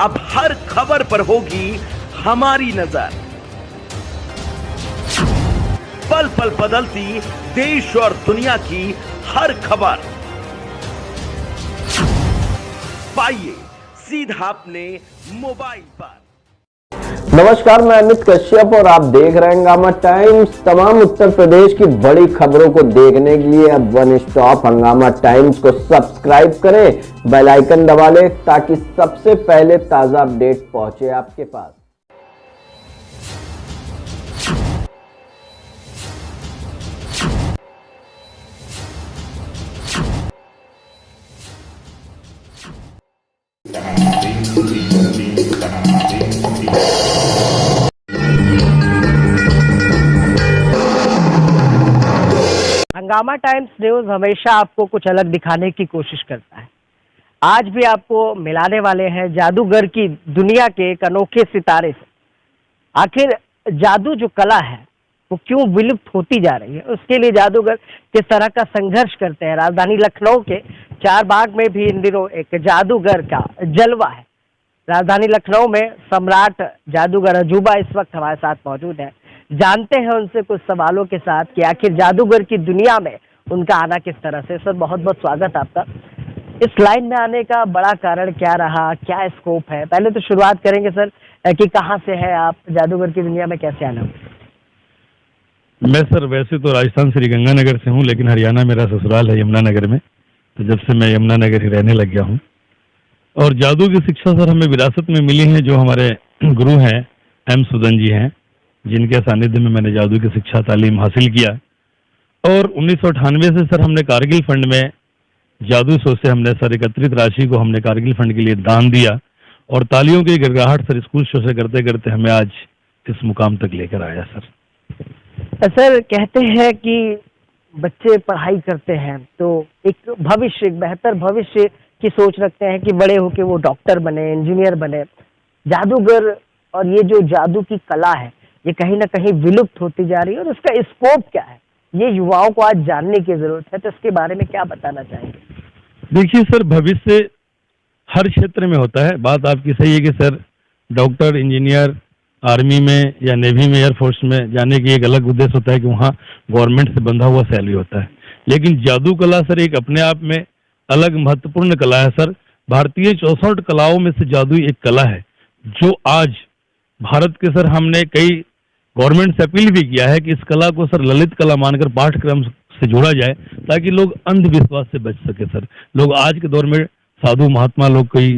अब हर खबर पर होगी हमारी नजर। पल पल बदलती देश और दुनिया की हर खबर पाइए सीधा अपने मोबाइल पर। नमस्कार, मैं अमित कश्यप और आप देख रहे हैं हंगामा टाइम्स। तमाम उत्तर प्रदेश की बड़ी खबरों को देखने के लिए अब वन स्टॉप हंगामा टाइम्स को सब्सक्राइब करें, बेल आइकन दबा लें ताकि सबसे पहले ताजा अपडेट पहुंचे आपके पास। हंगामा टाइम्स न्यूज हमेशा आपको कुछ अलग दिखाने की कोशिश करता है। आज भी आपको मिलाने वाले हैं जादूगर की दुनिया के एक अनोखे सितारे से। आखिर जादू जो कला है वो क्यों विलुप्त होती जा रही है, उसके लिए जादूगर किस तरह का संघर्ष करते हैं। राजधानी लखनऊ के चारबाग में भी इन दिनों एक जादूगर का जलवा है। राजधानी लखनऊ में सम्राट जादूगर अजूबा इस वक्त हमारे साथ मौजूद है। जानते हैं उनसे कुछ सवालों के साथ कि आखिर जादूगर की दुनिया में उनका आना किस तरह से। सर, बहुत बहुत स्वागत आपका। इस लाइन में आने का बड़ा कारण क्या रहा, क्या स्कोप है? पहले तो शुरुआत करेंगे सर कि कहाँ से है आप, जादूगर की दुनिया में कैसे आना? मैं सर वैसे तो राजस्थान श्रीगंगानगर से हूँ, लेकिन हरियाणा मेरा ससुराल है यमुनानगर में। तो जब से मैं यमुनानगर ही रहने लग गया हूँ। और जादू की शिक्षा सर हमें विरासत में मिली है, जो हमारे गुरु हैं एम सुदन जी हैं, जिनके सानिध्य में मैंने जादू की शिक्षा तालीम हासिल किया। और 1998 से सर हमने कारगिल फंड में जादू शो से हमने सर एकत्रित राशि को हमने कारगिल फंड के लिए दान दिया। और तालियों की गड़गड़ाहट सर स्कूल शो से करते करते हमें आज इस मुकाम तक लेकर आया सर। सर, कहते हैं कि बच्चे पढ़ाई करते हैं तो एक भविष्य, एक बेहतर भविष्य की सोच रखते हैं कि बड़े होके वो डॉक्टर बने, इंजीनियर बने। जादूगर और ये जो जादू की कला है ये कहीं ना कहीं विलुप्त होती जा रही है, और उसका स्कोप क्या है ये युवाओं को आज जानने की जरूरत है। तो इसके बारे में क्या बताना चाहेंगे? देखिए सर, भविष्य हर क्षेत्र में होता है। बात आपकी सही है कि सर डॉक्टर, इंजीनियर, आर्मी में या नेवी में, एयरफोर्स में जाने की एक अलग उद्देश्य होता है कि वहाँ गवर्नमेंट से बंधा हुआ सैलरी होता है। लेकिन जादू कला सर एक अपने आप में अलग महत्वपूर्ण कला है सर। भारतीय 64 कलाओं में से जादू एक कला है जो आज भारत के सर हमने कई गवर्नमेंट से अपील भी किया है कि इस कला को सर ललित कला मानकर पाठ्यक्रम से जोड़ा जाए, ताकि लोग अंधविश्वास से बच सके सर। लोग आज के दौर में साधु महात्मा लोग कई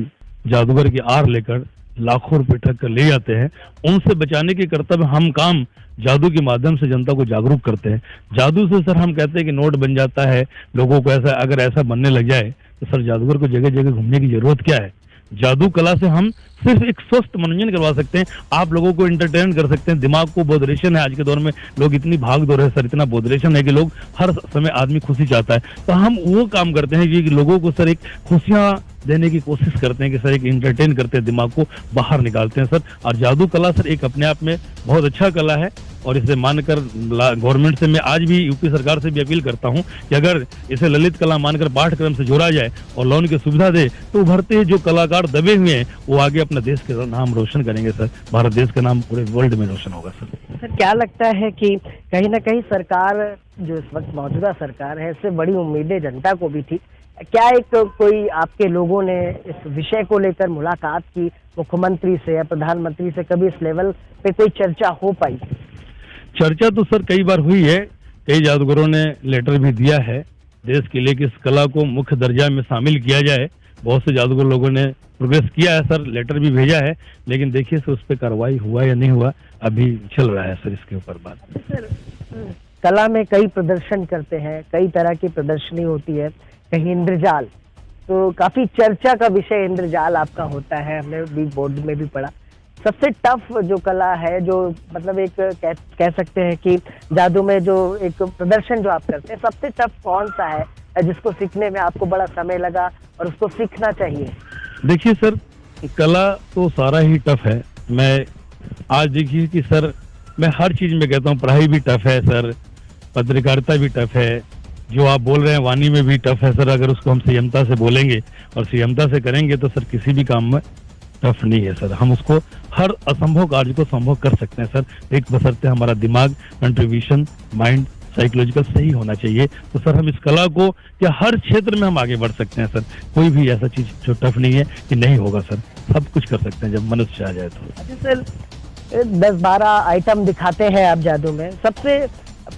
जादूगर की आड़ लेकर लाखों रुपए ठग कर ले जाते हैं, उनसे बचाने के कर्तव्य हम काम जादू के माध्यम से जनता को जागरूक करते हैं। जादू से सर हम कहते हैं कि नोट बन जाता है, लोगों को ऐसा अगर ऐसा बनने लग जाए तो सर जादूगर को जगह जगह घूमने की जरूरत क्या है। जादू कला से हम सिर्फ एक स्वस्थ मनोरंजन करवा सकते हैं, आप लोगों को एंटरटेन कर सकते हैं। दिमाग को बोधरेशन है आज के दौर में, लोग इतनी भाग दौड़ है सर, इतना बोधरेशन है कि लोग हर समय आदमी खुशी चाहता है। तो हम वो काम करते हैं कि लोगों को सर एक खुशियां देने की कोशिश करते हैं कि सर एक एंटरटेन करते हैं, दिमाग को बाहर निकालते हैं सर। और जादू कला सर एक अपने आप में बहुत अच्छा कला है, और इसे मानकर गवर्नमेंट से मैं आज भी यूपी सरकार से भी अपील करता हूं कि अगर इसे ललित कला मानकर पाठ्यक्रम से जोड़ा जाए और लोन की सुविधा दे तो उभरते जो कलाकार दबे हुए हैं वो आगे अपना देश के नाम रोशन करेंगे सर। भारत देश का नाम पूरे वर्ल्ड में रोशन होगा सर। सर, क्या लगता है कि कहीं ना कहीं सरकार जो इस वक्त मौजूदा सरकार है, इससे बड़ी उम्मीदें जनता को भी थी। क्या एक कोई आपके लोगों ने इस विषय को लेकर मुलाकात की मुख्यमंत्री से या प्रधानमंत्री से? कभी इस लेवल पे कोई चर्चा हो पाई? चर्चा तो सर कई बार हुई है, कई जादूगरों ने लेटर भी दिया है देश के लिए कि इस कला को मुख्य दर्जा में शामिल किया जाए। बहुत से जादूगर लोगों ने प्रोग्रेस किया है सर, लेटर भी भेजा है, लेकिन देखिए सर उस पर कार्रवाई हुआ या नहीं हुआ, अभी चल रहा है सर इसके ऊपर बात। सर, कला में कई प्रदर्शन करते हैं, कई तरह की प्रदर्शनी होती है, कहीं इंद्रजाल, तो काफी चर्चा का विषय इंद्रजाल आपका होता है, हमने भी बोर्ड में भी पढ़ा। सबसे टफ जो कला है, जो मतलब एक कह सकते हैं कि जादू में जो एक प्रदर्शन जो आप करते हैं, सबसे टफ कौन सा है जिसको सीखने में आपको बड़ा समय लगा और उसको सीखना चाहिए? देखिए सर, कला तो सारा ही टफ है। मैं आज देखिए कि सर मैं हर चीज में कहता हूँ, पढ़ाई भी टफ है सर, पत्रकारिता भी टफ है, जो आप बोल रहे हैं वाणी में भी टफ है सर। अगर उसको हम संयमता से बोलेंगे और संयमता से करेंगे तो सर किसी भी काम में टफ नहीं है सर। हम उसको हर असंभव कार्य को संभव कर सकते हैं सर, एक बशर्ते हमारा दिमाग, कंट्रीब्यूशन, माइंड, साइकोलॉजिकल सही होना चाहिए। तो सर हम इस कला को क्या हर क्षेत्र में हम आगे बढ़ सकते हैं सर। कोई भी ऐसा चीज जो टफ नहीं है कि नहीं होगा सर, सब कुछ कर सकते हैं जब मनुष्य आ जाए तो। अच्छा सर, 10-12 आइटम दिखाते हैं आप जादू में, सबसे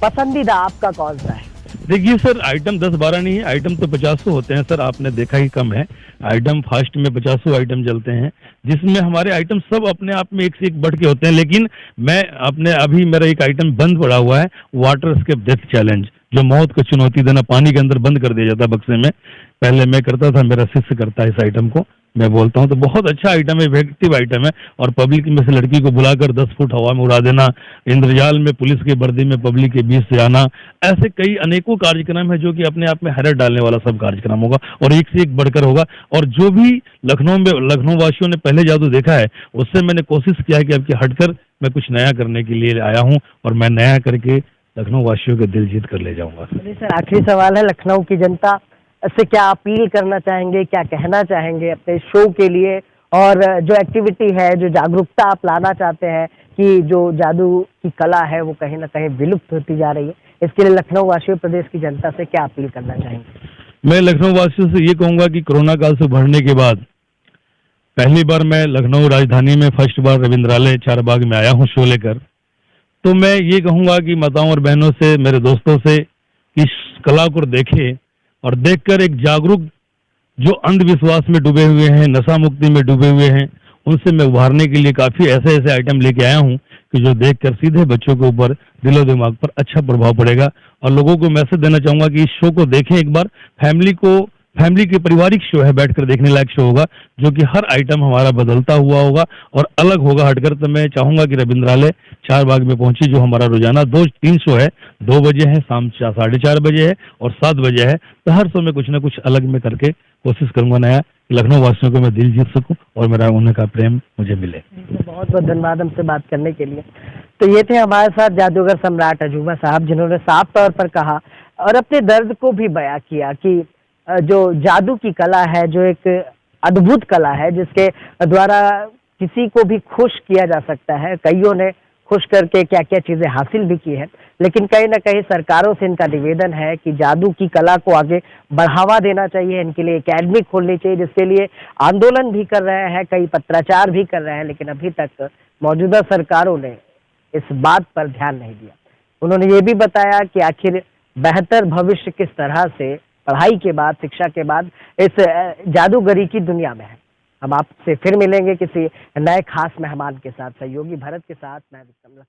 पसंदीदा आपका कौन सा है? देखिए सर, आइटम 10-12 नहीं है, आइटम तो 50 होते हैं सर। आपने देखा ही कम है, आइटम फास्ट में 50 आइटम चलते हैं, जिसमें हमारे आइटम सब अपने आप में एक से एक बढ़ के होते हैं। लेकिन मैं अपने अभी मेरा एक आइटम बंद पड़ा हुआ है, वाटर स्केप डेथ चैलेंज, जो मौत को चुनौती देना, पानी के अंदर बंद कर दिया जाता है बक्से में। पहले मैं करता था, मेरा शिष्य करता है इस आइटम को, मैं बोलता हूँ। तो बहुत अच्छा आइटम है, इफेक्टिव आइटम है। और पब्लिक में से लड़की को बुलाकर 10 फुट हवा में उड़ा देना, इंद्रजाल में पुलिस की वर्दी में पब्लिक के बीच से आना, ऐसे कई अनेकों कार्यक्रम है जो कि अपने आप में हैरत डालने वाला सब कार्यक्रम होगा और एक से एक बढ़कर होगा। और जो भी लखनऊ वासियों ने पहले जादू देखा है, उससे मैंने कोशिश किया है कि अब की हटकर मैं कुछ नया करने के लिए आया हूँ और मैं नया करके लखनऊ वासियों के दिल जीत कर ले जाऊंगा। सर आखिरी सवाल है, लखनऊ की जनता से क्या अपील करना चाहेंगे, क्या कहना चाहेंगे अपने शो के लिए, और जो एक्टिविटी है, जो जागरूकता आप लाना चाहते हैं कि जो जादू की कला है वो कहीं ना कहीं विलुप्त होती जा रही है, इसके लिए लखनऊ वासियों, प्रदेश की जनता से क्या अपील करना चाहेंगे? मैं लखनऊ वासियों से ये कहूंगा कि कोरोना काल से उभरने के बाद पहली बार मैं लखनऊ राजधानी में फर्स्ट बार रविंद्रालय चारबाग में आया हूँ शो लेकर। तो मैं ये कहूंगा कि माताओं और बहनों से, मेरे दोस्तों से, कि इस कला को देखें और देखकर एक जागरूक, जो अंधविश्वास में डूबे हुए हैं, नशा मुक्ति में डूबे हुए हैं, उनसे मैं उभारने के लिए काफी ऐसे ऐसे आइटम लेके आया हूं कि जो देखकर सीधे बच्चों के ऊपर, दिलो दिमाग पर अच्छा प्रभाव पड़ेगा। और लोगों को मैसेज देना चाहूंगा कि इस शो को देखें एक बार, फैमिली के पारिवारिक शो है, बैठकर देखने लायक शो होगा, जो कि हर आइटम हमारा बदलता हुआ होगा और अलग होगा हटकर। तो मैं चाहूंगा कि रविंद्रालय चारबाग में पहुंची, जो हमारा रोजाना 2-3 शो है, 2 बजे है, शाम 4-4:30 बजे है और 7 बजे है। तो हर शो में कुछ ना कुछ अलग में करके कोशिश करूंगा नया, कि लखनऊ वासियों को मैं दिल जीत सकूं और मेरा उन्हें का प्रेम मुझे मिले। बहुत बहुत धन्यवाद हमसे बात करने के लिए। तो ये थे हमारे साथ जादूगर सम्राट अजूबा साहब, जिन्होंने साफ तौर पर कहा और अपने दर्द को भी बयां किया कि जो जादू की कला है, जो एक अद्भुत कला है, जिसके द्वारा किसी को भी खुश किया जा सकता है। कईयों ने खुश करके क्या क्या चीजें हासिल भी की है, लेकिन कहीं ना कहीं सरकारों से इनका निवेदन है कि जादू की कला को आगे बढ़ावा देना चाहिए, इनके लिए एकेडमी खोलनी चाहिए, जिसके लिए आंदोलन भी कर रहे हैं, कई पत्राचार भी कर रहे हैं, लेकिन अभी तक मौजूदा सरकारों ने इस बात पर ध्यान नहीं दिया। उन्होंने ये भी बताया कि आखिर बेहतर भविष्य किस तरह से पढ़ाई के बाद, शिक्षा के बाद इस जादूगरी की दुनिया में है। हम आपसे फिर मिलेंगे किसी नए खास मेहमान के साथ। सहयोगी भरत के साथ मैं विक्रम।